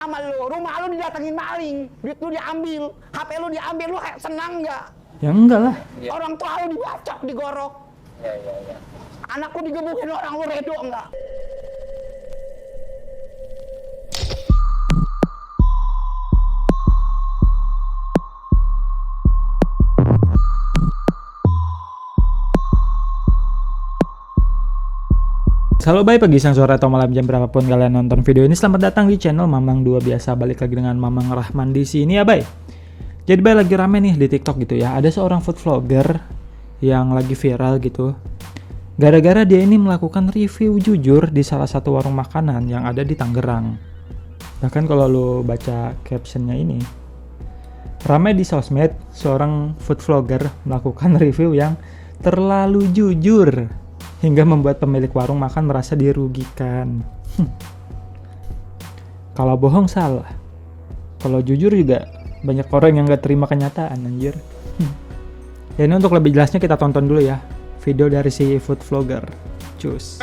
sama lu, rumah lu didatengin maling, duit lu diambil, HP lu diambil, lu senang nggak? Ya enggak lah. Orang tua lu dibacok, digorok. Anak lu digebukin orang, lu redo nggak? Halo, baik pagi, siang, sore, atau malam, jam berapapun kalian nonton video ini. Selamat datang di channel Mamang 2 biasa. Balik lagi dengan Mamang Rahman di sini ya, bay. Jadi bay, lagi rame nih di TikTok gitu ya. Ada seorang food vlogger yang lagi viral gitu. Gara-gara dia ini melakukan review jujur di salah satu warung makanan yang ada di Tangerang. Bahkan kalau lo baca captionnya ini, ramai di sosmed seorang food vlogger melakukan review yang terlalu jujur hingga membuat pemilik warung makan merasa dirugikan. Kalau bohong salah, kalau jujur juga banyak orang yang gak terima kenyataan, anjir. Ya, ini untuk lebih jelasnya kita tonton dulu ya video dari si food vlogger. Cus.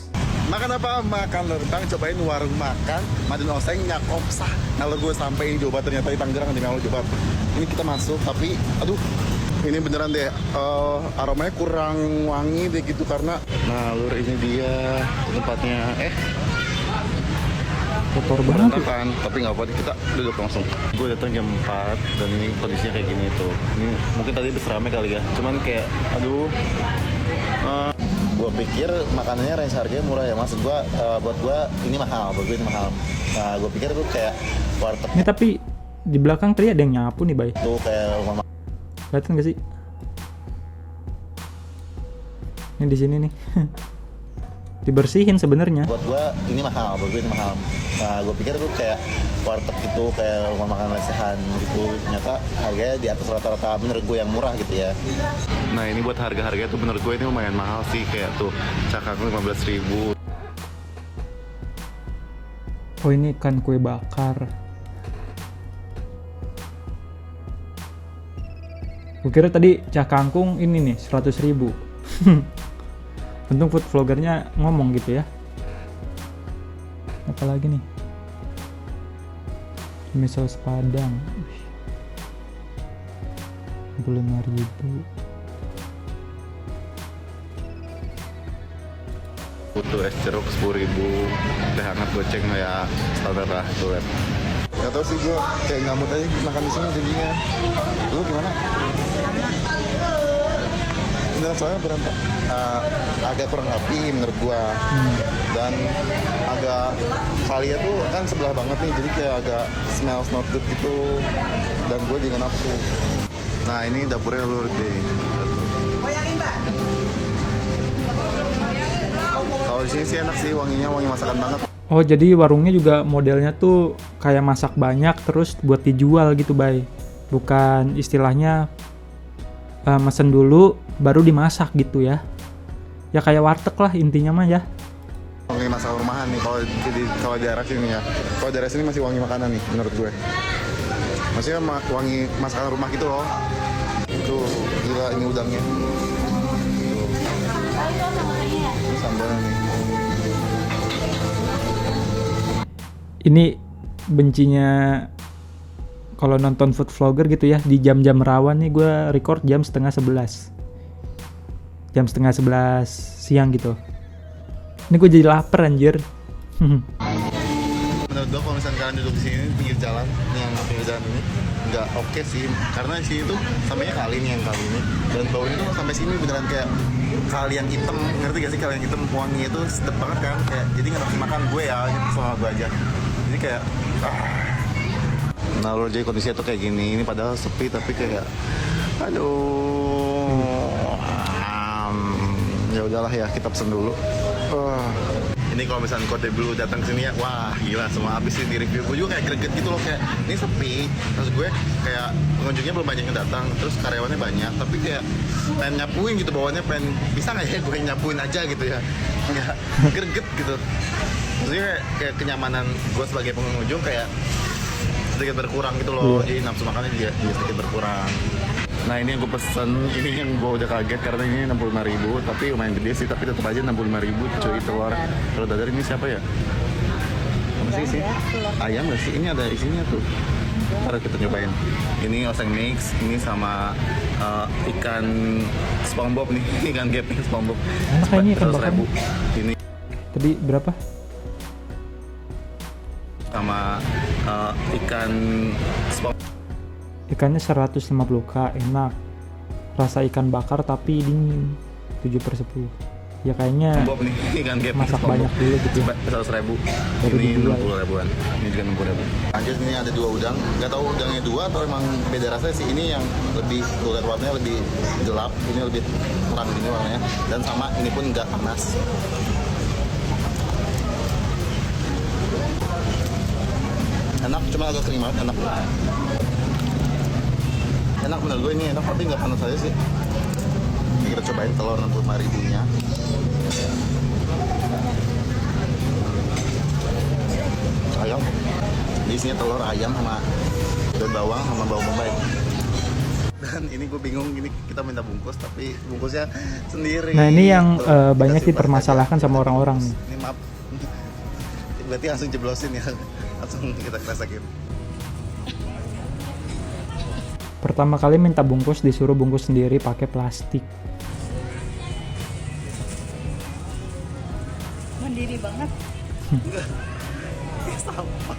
Makan apa? Makan rendang, cobain warung makan Madun Oseng Nyakopsah. Kalau gue sampai Jawa Barat, ternyata di Tangerang, di Ngawi, Jawa Barat. Ini kita masuk, tapi aduh, ini beneran deh, aromanya kurang wangi deh gitu karena, nah lur, ini dia tempatnya, Kotor banget kan, tapi nggak apa-apa, kita duduk langsung. Gue datang jam 4 dan ini kondisinya kayak gini tuh. Ini mungkin tadi habis rame kali ya, cuman kayak, aduh, gue pikir makanannya range harganya murah ya, maksud gue, buat gue ini mahal, buat gue ini mahal. Nah, gue pikir tuh kayak warteg. Ini tapi di belakang tadi ada yang nyapu nih, bay. Tuh kayak rumah. Kelihatan gak sih? Ini di sini nih. Dibersihin sebenarnya. Buat gua ini mahal, buat gue ini mahal. Nah, gue pikir tuh kayak warteg gitu, kayak rumah makan lesehan gitu. Ternyata harganya di atas rata-rata menurut gue yang murah gitu ya. Nah, ini buat harga-harganya tuh menurut gue ini lumayan mahal sih, kayak tuh cakang 15.000. Oh, ini ikan kue bakar. Gue kira tadi cah kangkung ini nih 100.000. Untung food vloggernya ngomong gitu ya. Apalagi nih, mie saus padang 65.000. Butuh es jeruk 10.000, teh hangat goceng ya standar lah tuh kan. Gak tau sih, gue kayak ngamut aja makan di sini jadinya. Lu gimana? Beneran soalnya berantem, agak kurang rapi menurut gua. Dan agak kalinya tuh kan sebelah banget nih, jadi kayak agak smells not good gitu. Dan gua juga nafsu. Nah, ini dapurnya lur deh. Kalau di sini sih enak sih, wanginya wangi masakan banget. Oh, jadi warungnya juga modelnya tuh kayak masak banyak terus buat dijual gitu, bay. Bukan istilahnya mesen dulu baru dimasak gitu ya. Ya kayak warteg lah intinya mah ya. Wangi masakan rumahan nih kalau di daerah sini ya. Kalau daerah sini masih wangi makanan nih menurut gue. Maksudnya wangi masakan rumah gitu loh. Tuh, gila ini udangnya. Tuh. Ini sambalnya nih. Ini bencinya kalau nonton food vlogger gitu ya, di jam-jam rawan nih gue record jam 10:30. Jam 10:30 siang gitu. Ini gue jadi lapar, anjir. Menurut gue kalau misalnya kalian duduk di sini pinggir jalan, yang pinggir jalan ini nggak oke sih, karena di sini tuh sampainya kali nih, yang kali ini, dan baunya tuh sampai sini beneran kayak kali yang hitam, ngerti gak sih? Kali yang hitam, wanginya itu sedap banget kan, kayak jadi nggak nafsu makan gue ya, sama gue aja, jadi kayak Nah, lo jadi kondisinya tuh kayak gini, ini padahal sepi tapi kayak aduh, ya udahlah ya, kita pesen dulu. Ini kalau misalnya kode dulu datang sini ya, wah gila, semua habis sih di review. Gue juga kayak greget gitu loh, kayak ini sepi, terus gue kayak pengunjungnya belum banyak yang datang, terus karyawannya banyak, tapi kayak pengen nyapuin gitu, bawaannya pengen, bisa nggak ya gue nyapuin aja gitu ya, nggak greget gitu. Maksudnya kayak kenyamanan gue sebagai pengunjung kayak sedikit berkurang gitu loh, jadi nafsu makannya juga sedikit berkurang. Nah, ini yang gue pesen, ini yang gue udah kaget karena ini 65.000, tapi lumayan gede sih, tapi tetap aja 65.000 cuy telur. Kalau dadar ini siapa ya? sih sih? Ayam nggak sih? Ini ada isinya tuh. Ntar kita cobain. Ini oseng mix, ini sama ikan SpongeBob nih, ikan gepeng SpongeBob. Enak kayaknya ikan bakar. Ini Tadi berapa? sama ikan SpongeBob. Ikannya 150k, enak. Rasa ikan bakar tapi dingin, 7/10. Ya kayaknya Bob nih, ikan gepeng masak SpongeBob. banyak dulu gitu ya. 100.000. Baru Ini dijual. 60.000-an. Ini juga 60.000. Lanjut, ini ada 2 udang. Nggak tahu udangnya 2 atau emang beda rasanya sih. Ini yang lebih lihat warnanya lebih gelap, ini lebih terang gini warnanya. Dan sama ini pun nggak panas. Enak, cuma agak kering banget, enak. Enak menurut gue, ini enak tapi nggak panas aja sih. Ini kita cobain telur 65.000-nya. Ayam, di isinya telur ayam sama daun bawang sama bawang bombay. Dan ini gue bingung, ini kita minta bungkus tapi bungkusnya sendiri. Nah ini yang Tuh, banyak kita simpan dipermasalahkan aja. sama orang-orang nih. Ini maaf, berarti langsung jeblosin ya, langsung kita kresekin. Pertama kali minta bungkus disuruh bungkus sendiri pakai plastik. Mandiri banget. Sama.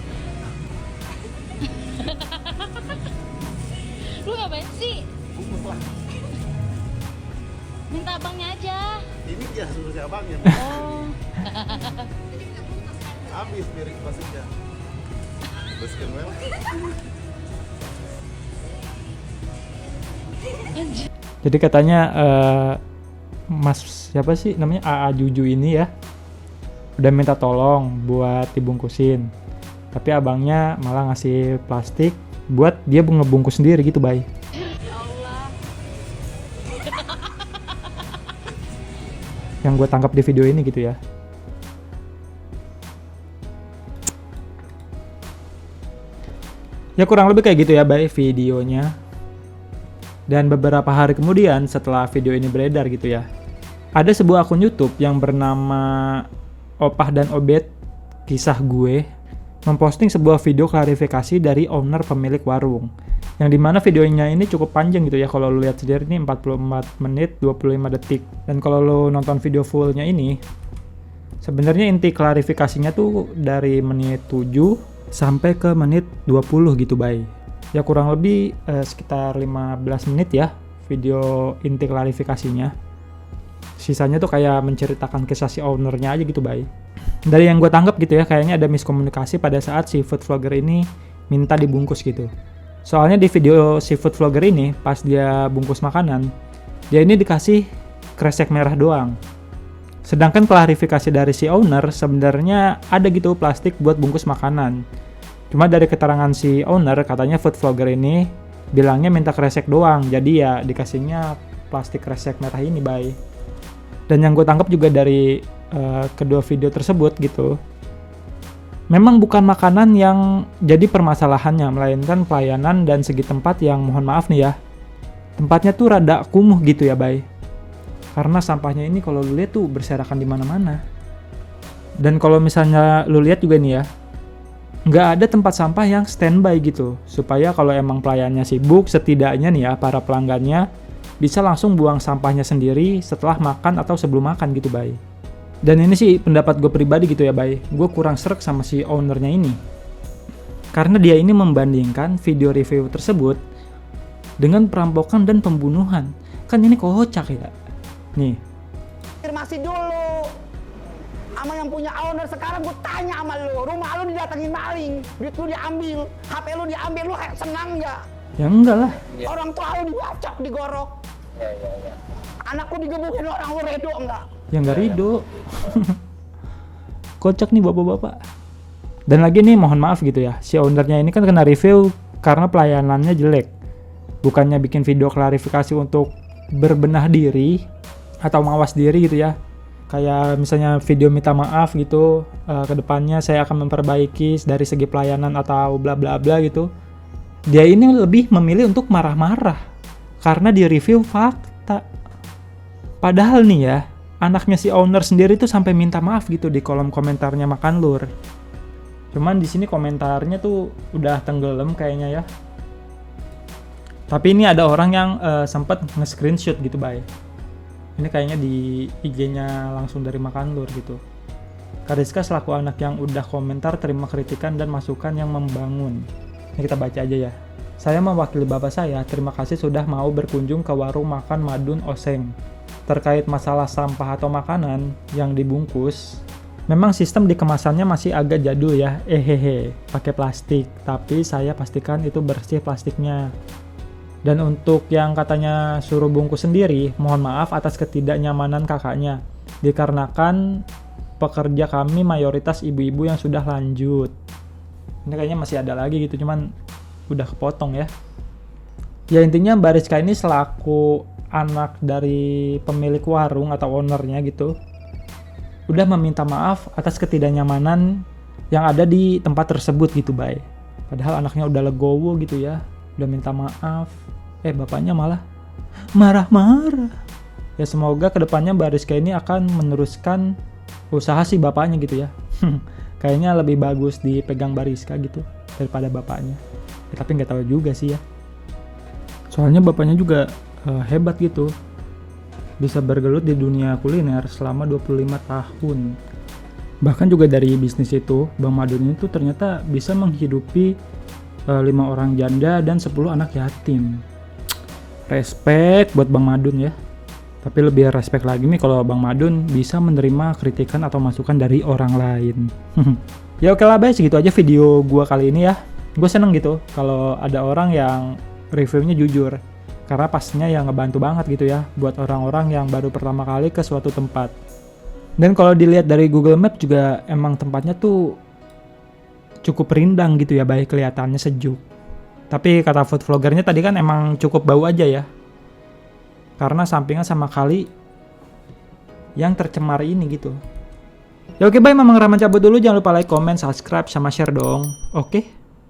Lu ngapain sih? Bungkus lah. Minta abangnya aja. Ini ya suruh si abangnya. Oh. Habis piring plastiknya. Bersihkan well. Jadi katanya Mas siapa sih namanya AA Juju ini ya udah minta tolong buat dibungkusin, tapi abangnya malah ngasih plastik buat dia ngebungkus sendiri gitu, Bay. Allah. Yang gue tangkap di video ini gitu ya. Ya kurang lebih kayak gitu ya, Bay, videonya. Dan beberapa hari kemudian setelah video ini beredar gitu ya, ada sebuah akun YouTube yang bernama Opah dan Obet Kisah Gue memposting sebuah video klarifikasi dari owner pemilik warung. Yang dimana videonya ini cukup panjang gitu ya, kalau lu lihat sendiri ini 44 menit 25 detik. Dan kalau lu nonton video fullnya ini, sebenarnya inti klarifikasinya tuh dari menit 7 sampai ke menit 20 gitu, Bay. Ya kurang lebih sekitar 15 menit ya video inti klarifikasinya. Sisanya tuh kayak menceritakan kisah si ownernya aja gitu, Bay. Dari yang gue tanggap gitu ya, kayaknya ada miskomunikasi pada saat si food vlogger ini minta dibungkus gitu. Soalnya di video si food vlogger ini, pas dia bungkus makanan, dia ini dikasih kresek merah doang. Sedangkan klarifikasi dari si owner sebenarnya ada gitu plastik buat bungkus makanan. Cuma dari keterangan si owner, katanya food vlogger ini bilangnya minta kresek doang, jadi ya dikasihnya plastik kresek merah ini, Bay. Dan yang gue tangkap juga dari kedua video tersebut gitu, memang bukan makanan yang jadi permasalahannya, melainkan pelayanan dan segi tempat yang mohon maaf nih ya, tempatnya tuh rada kumuh gitu ya, Bay. Karena sampahnya ini kalau lu lihat tuh berserakan di mana-mana. Dan kalau misalnya lu lihat juga nih ya, nggak ada tempat sampah yang standby gitu, supaya kalau emang pelayannya sibuk, setidaknya nih ya para pelanggannya bisa langsung buang sampahnya sendiri setelah makan atau sebelum makan gitu, Bay. Dan ini sih pendapat gue pribadi gitu ya, Bay. Gue kurang srek sama si ownernya ini, karena dia ini membandingkan video review tersebut dengan perampokan dan pembunuhan. Kan ini kocak ya. Nih, Konfirmasi dulu sama yang punya owner. Sekarang gue tanya sama lu, rumah lu didatengin maling, duit lu diambil, HP lu diambil, lu senang nggak? ya enggak lah. Orang tua lu dibacok, digorok. Anakku digebukin orang, lu redo nggak? Ya nggak ridho. Kocak nih bapak-bapak. Dan lagi nih mohon maaf gitu ya, si ownernya ini kan kena review karena pelayanannya jelek. Bukannya bikin video klarifikasi untuk berbenah diri atau mawas diri gitu ya. Kayak misalnya video minta maaf gitu, kedepannya saya akan memperbaiki dari segi pelayanan atau bla bla bla gitu. Dia ini lebih memilih untuk marah-marah karena di review fakta. Padahal nih ya, anaknya si owner sendiri tuh sampai minta maaf gitu di kolom komentarnya Makan Lur. Cuman di sini komentarnya tuh udah tenggelam kayaknya ya. Tapi ini ada orang yang sempat nge-screenshot gitu, Bay. Ini kayaknya di IG-nya langsung dari Makanlur gitu. Kariska selaku anak yang udah komentar terima kritikan dan masukan yang membangun. Ini kita baca aja ya. Saya mewakili bapak saya, terima kasih sudah mau berkunjung ke warung makan Madun Oseng. Terkait masalah sampah atau makanan yang dibungkus, memang sistem di kemasannya masih agak jadul ya, pakai plastik. Tapi saya pastikan itu bersih plastiknya. Dan untuk yang katanya suruh bungkus sendiri, mohon maaf atas ketidaknyamanan kakaknya. Dikarenakan pekerja kami mayoritas ibu-ibu yang sudah lanjut. Ini kayaknya masih ada lagi gitu, cuman udah kepotong ya. Ya intinya Mbak Rizka ini selaku anak dari pemilik warung atau ownernya gitu, udah meminta maaf atas ketidaknyamanan yang ada di tempat tersebut gitu, Bay. Padahal anaknya udah legowo gitu ya, udah minta maaf. Bapaknya malah marah-marah. Ya semoga kedepannya Mbak Rizka ini akan meneruskan usaha si bapaknya gitu ya. Kayaknya lebih bagus dipegang Mbak Rizka gitu daripada bapaknya. Tapi nggak tahu juga sih ya. Soalnya bapaknya juga hebat gitu. Bisa bergelut di dunia kuliner selama 25 tahun. Bahkan juga dari bisnis itu, Bang Madun itu ternyata bisa menghidupi 5 orang janda dan 10 anak yatim. Respect buat Bang Madun ya. Tapi lebih respect lagi nih kalau Bang Madun bisa menerima kritikan atau masukan dari orang lain. Ya oke lah, Bay, segitu aja video gua kali ini ya. Gue seneng gitu kalau ada orang yang reviewnya jujur, karena pastinya yang ngebantu banget gitu ya buat orang-orang yang baru pertama kali ke suatu tempat. Dan kalau dilihat dari Google Map juga emang tempatnya tuh cukup rindang gitu ya, baik kelihatannya sejuk. Tapi kata food vloggernya tadi kan emang cukup bau aja ya, karena sampingan sama kali yang tercemar ini gitu. Ya oke, Bay, Mamang Rahman cabut dulu. Jangan lupa like, comment, subscribe, sama share dong. Oke.